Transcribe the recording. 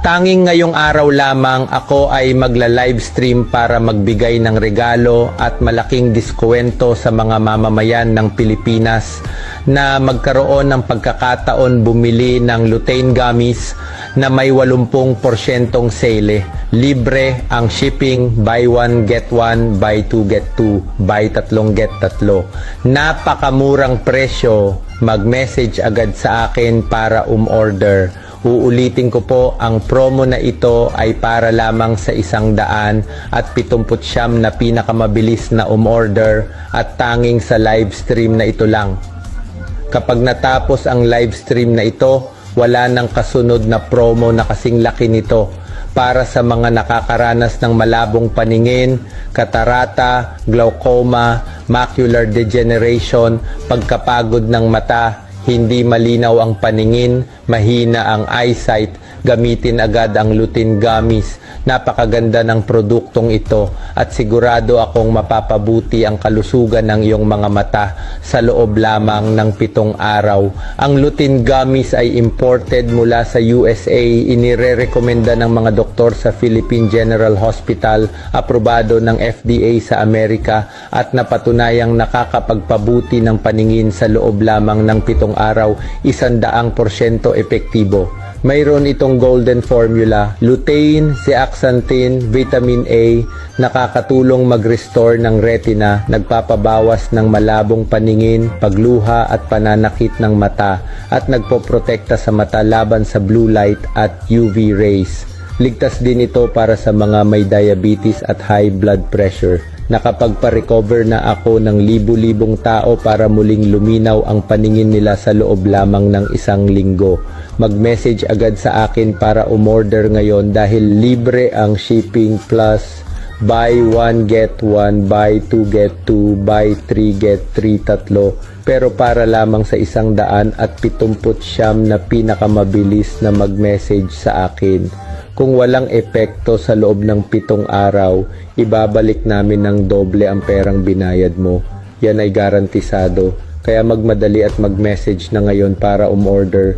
Tanging ngayong araw lamang ako ay magla-livestream para magbigay ng regalo at malaking diskwento sa mga mamamayan ng Pilipinas na magkaroon ng pagkakataon bumili ng lutein gummies na may 80% sale. Libre ang shipping, buy 1 get 1, buy 2 get 2, buy 3 get 3. Napakamurang presyo, mag-message agad sa akin para umorder. Uulitin ko po, ang promo na ito ay para lamang sa 179 na pinakamabilis na umorder at tanging sa live stream na ito lang. Kapag natapos ang live stream na ito, wala nang kasunod na promo na kasing laki nito para sa mga nakakaranas ng malabong paningin, katarata, glaucoma, macular degeneration, pagkapagod ng mata, hindi malinaw ang paningin, mahina ang eyesight, gamitin agad ang lutein gummies. Napakaganda ng produktong ito at sigurado akong mapapabuti ang kalusugan ng iyong mga mata sa loob lamang ng 7 araw. Ang lutein gummies ay imported mula sa USA, inirerekomenda ng mga doktor sa Philippine General Hospital, aprobado ng FDA sa Amerika at napatunayang nakakapagpabuti ng paningin sa loob lamang ng 7 araw, 100% epektibo. Mayroon itong golden formula, lutein, zeaxanthin, vitamin A, nakakatulong mag-restore ng retina, nagpapabawas ng malabong paningin, pagluha at pananakit ng mata, at nagpoprotekta sa mata laban sa blue light at UV rays. Ligtas din ito para sa mga may diabetes at high blood pressure. Nakapagpa-recover na ako ng libu-libong tao para muling luminaw ang paningin nila sa loob lamang ng 1 linggo. Mag-message agad sa akin para umorder ngayon dahil libre ang shipping plus buy 1 get 1, buy 2 get 2, buy 3 get 3 tatlo. Pero para lamang sa 179 na pinakamabilis na mag-message sa akin. Kung walang epekto sa loob ng 7 araw, ibabalik namin ng doble ang perang binayad mo. Yan ay garantisado. Kaya magmadali at mag-message na ngayon para umorder.